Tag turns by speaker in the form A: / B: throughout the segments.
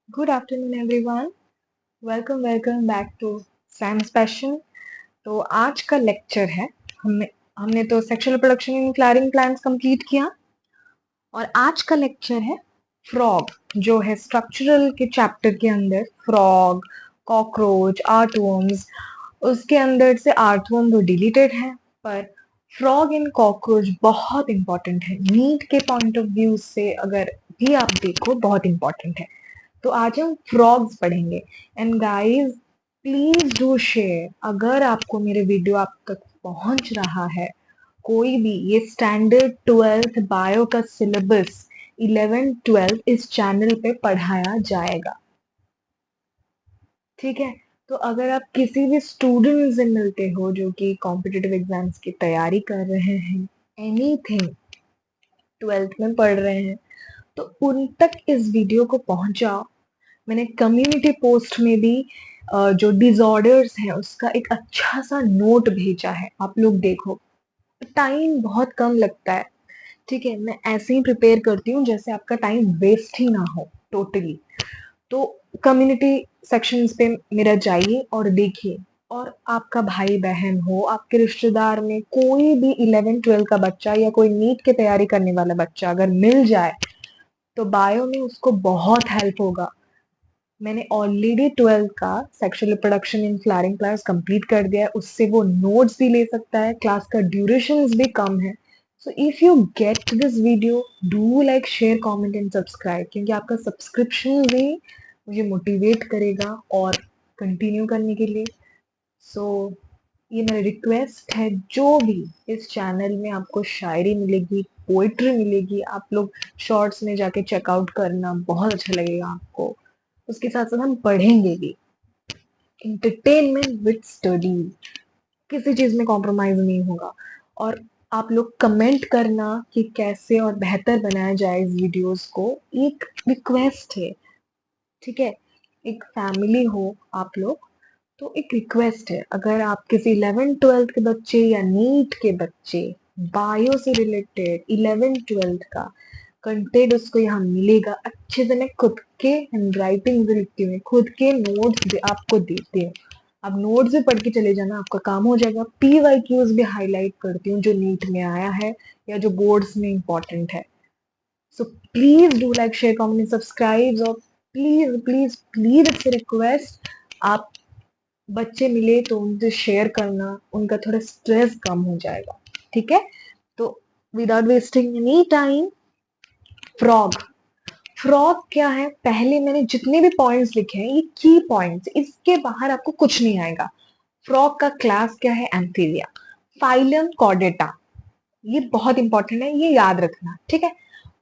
A: Good afternoon everyone. Welcome back to science passion. तो आज का लेक्चर है, हमने हमने तो sexual reproduction in flowering plants complete किया और आज का लेक्चर है फ्रॉग, जो है स्ट्रक्चरल के चैप्टर के अंदर फ्रॉग, कॉकरोच, आर्टवर्म्स। उसके अंदर से आर्थवर्म तो डिलीटेड है, पर फ्रॉग एंड कॉकरोच बहुत इंपॉर्टेंट है नीट के पॉइंट ऑफ व्यू से। अगर भी आप देखो बहुत इंपॉर्टेंट है। तो आज हम फ्रॉग्स पढ़ेंगे। And guys, please do share. अगर आपको मेरे वीडियो आप तक पहुंच रहा है, कोई भी, ये स्टैंडर्ड 12th बायो का सिलेबस 11 12 इस चैनल पे पढ़ाया जाएगा, ठीक है। तो अगर आप किसी भी स्टूडेंट से मिलते हो जो कि कॉम्पिटिटिव एग्जाम्स की तैयारी कर रहे हैं, एनीथिंग 12th में पढ़ रहे हैं, तो उन तक इस वीडियो को पहुंचाओ। मैंने कम्युनिटी पोस्ट में भी जो डिसऑर्डर्स है उसका एक अच्छा सा नोट भेजा है, आप लोग देखो। टाइम बहुत कम लगता है, ठीक है। मैं ऐसे ही प्रिपेयर करती हूँ जैसे आपका टाइम वेस्ट ही ना हो टोटली। तो कम्युनिटी सेक्शंस पे मेरा जाइए और देखिए। और आपका भाई बहन हो, आपके रिश्तेदार में कोई भी 11 12 का बच्चा या कोई नीट की तैयारी करने वाला बच्चा अगर मिल जाए, तो बायो में उसको बहुत हेल्प होगा। मैंने ऑलरेडी 12th का sexual reproduction in flowering plants complete कर दिया है, उससे वो नोट्स भी ले सकता है, क्लास का ड्यूरेशन भी कम है। So if you get this video, do like, share, comment and subscribe, क्योंकि आपका सब्सक्रिप्शन भी मुझे मोटिवेट करेगा और कंटिन्यू करने के लिए। सो ये मेरा रिक्वेस्ट है, जो भी इस चैनल में आपको शायरी मिलेगी, पोइट्री मिलेगी, आप लोग शॉर्ट्स में जाके चेकआउट करना, बहुत अच्छा लगेगा आपको। उसके साथ साथ हम पढ़ेंगे भी। एंटरटेनमेंट विद स्टडीज, किसी चीज में कॉम्प्रोमाइज नहीं होगा। और आप लोग कमेंट करना कि कैसे और बेहतर बनाया जाए इस वीडियोस को। एक रिक्वेस्ट है, ठीक है। एक फैमिली हो आप लोग, तो एक रिक्वेस्ट है, अगर आप किसी 11 12 के बच्चे या नीट के बच्चे, बायो से रिलेटेड 11 12 का कंटेंट उसको यहाँ मिलेगा अच्छे से। मैं खुद के हैंड राइटिंग भी लिखती हूँ, खुद के नोट्स भी आपको देती हूँ। आप नोट्स भी पढ़ के चले जाना, आपका काम हो जाएगा। PYQs भी हाईलाइट करती हूँ जो नीट में आया है या जो बोर्ड्स में इंपॉर्टेंट है। So please do like, share, comment, subscribe. और please please please it's request, आप बच्चे मिले तो उनसे शेयर करना, उनका थोड़ा स्ट्रेस कम हो जाएगा, ठीक है। तो without wasting any time, frog. Frog क्या है, पहले मैंने जितने भी पॉइंट्स लिखे हैं ये की पॉइंट्स, इसके बाहर आपको कुछ नहीं आएगा। फ्रॉग का क्लास क्या है, एम्फीबिया। फाइलम कॉर्डेटा, ये बहुत इंपॉर्टेंट है, ये याद रखना, ठीक है।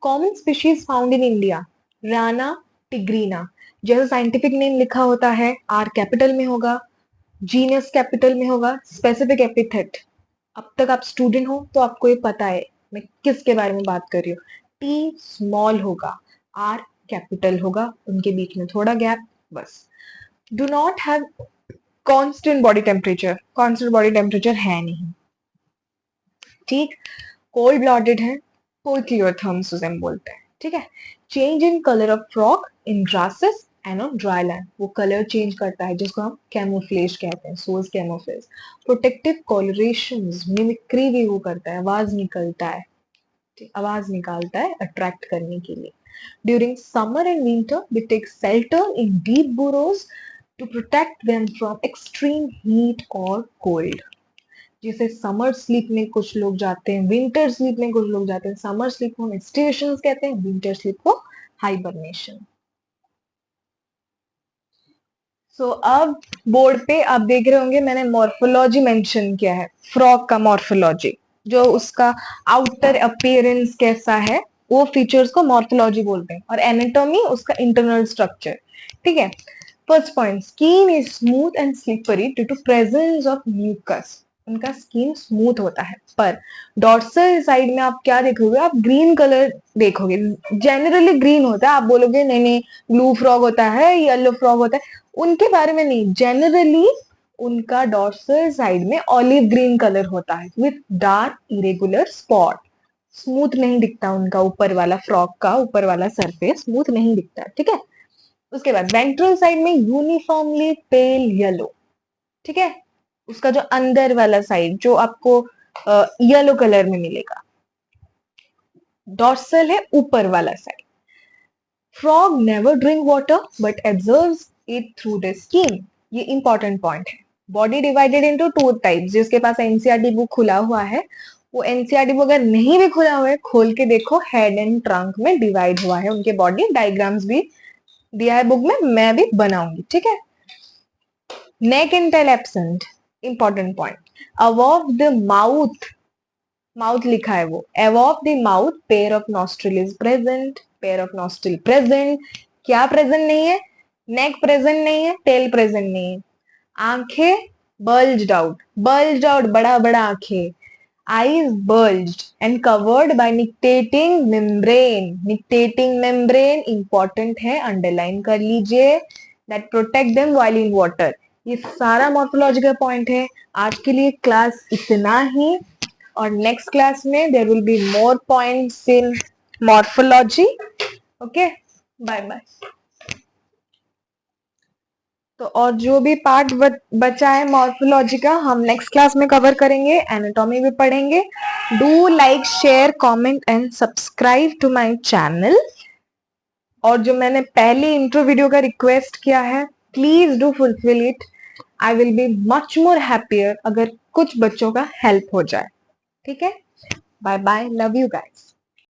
A: Common species found in India, Rana tigrina. जैसे साइंटिफिक नेम लिखा होता है, आर कैपिटल में होगा, जीनस कैपिटल में होगा, स्पेसिफिक एपिथेट। अब तक आप स्टूडेंट हो तो आपको ये पता है मैं किसके बारे में बात कर रही हूँ। टी स्मॉल होगा, आर कैपिटल होगा, उनके बीच में थोड़ा गैप, बस। Do not have constant body temperature, constant body temperature है नहीं, ठीक। कोल्ड ब्लॉडेड है, कोई क्लियर थर्म्स उसे हम बोलते हैं, ठीक है। Change in colour of frock in grasses and on dry land, वो कलर चेंज करता है जिसको हम कैमोफ्लेज कहते हैं, सोज कैमोफ्लेज। प्रोटेक्टिव कॉलरेशन, मिमिक्री भी वो करता है, आवाज निकलता है, आवाज निकालता है अट्रैक्ट करने के लिए। During summer and winter they take shelter in deep burrows to protect them from extreme heat और कोल्ड। जैसे समर स्लीप में कुछ लोग जाते हैं, विंटर स्लीप में कुछ लोग जाते हैं। समर स्लीप को हम स्टेशन कहते हैं, विंटर स्लीप को हाइबरनेशन। सो अब बोर्ड पे आप देख रहे होंगे मैंने मॉर्फोलॉजी मेंशन किया है, फ्रॉग का मॉर्फोलॉजी, जो उसका आउटर अपीयरेंस कैसा है, वो फीचर्स को मॉर्फोलॉजी बोलते हैं, और एनाटॉमी उसका इंटरनल स्ट्रक्चर, ठीक है। First point, skin is smooth and slippery due to presence of mucus. उनका स्किन स्मूथ होता है, पर डॉर्सल साइड में आप क्या देखोगे, आप ग्रीन कलर देखोगे। जनरली ग्रीन होता है, आप बोलोगे नहीं नहीं ब्लू फ्रॉग होता है, येलो फ्रॉग होता है, उनके बारे में नहीं। जनरली उनका डॉर्सल साइड में ऑलिव ग्रीन कलर होता है with dark irregular spot. Smooth नहीं दिखता उनका ऊपर वाला, फ्रॉक का ऊपर वाला सरफेस स्मूथ नहीं दिखता, ठीक है। उसके बाद वेंट्रल साइड में यूनिफॉर्मली पेल येलो, ठीक है, उसका जो अंदर वाला साइड जो आपको येलो कलर में मिलेगा। डॉर्सल है ऊपर वाला side. Frog never drink water but absorbs it through the skin, ये इंपॉर्टेंट पॉइंट है। Body divided into two types, जिसके पास एनसीईआरटी बुक खुला हुआ है वो एनसीईआरटी बुक अगर नहीं भी खुला हुआ है खोल के देखो, हेड एंड ट्रंक में डिवाइड हुआ है, उनके बॉडी डायग्राम्स भी दिया है बुक में, मैं भी बनाऊंगी, ठीक है। Neck and tail absent, important point. Above the mouth, mouth लिखा है वो, above the mouth pair of nostril is present, pair of nostril present, क्या प्रेजेंट नहीं है, नेक प्रेजेंट नहीं है, टेल प्रेजेंट नहीं है। आंखें बल्ज्ड आउट, बड़ा बड़ा आंखें, eyes bulged and covered by nictitating membrane, nictitating membrane important है, अंडरलाइन कर लीजिए, that protect them while in water। ये सारा मॉर्फोलॉजिकल पॉइंट है। आज के लिए क्लास इतना ही, और नेक्स्ट क्लास में there will be more points in morphology. Okay, bye bye. तो और जो भी पार्ट बचा है मॉर्फोलॉजी का हम नेक्स्ट क्लास में कवर करेंगे, एनाटॉमी भी पढ़ेंगे। Do like share comment and subscribe to my channel. और जो मैंने पहले इंट्रो वीडियो का रिक्वेस्ट किया है, please do fulfil it. I will be much more happier अगर कुछ बच्चों का हेल्प हो जाए, ठीक है। Bye bye, love you guys.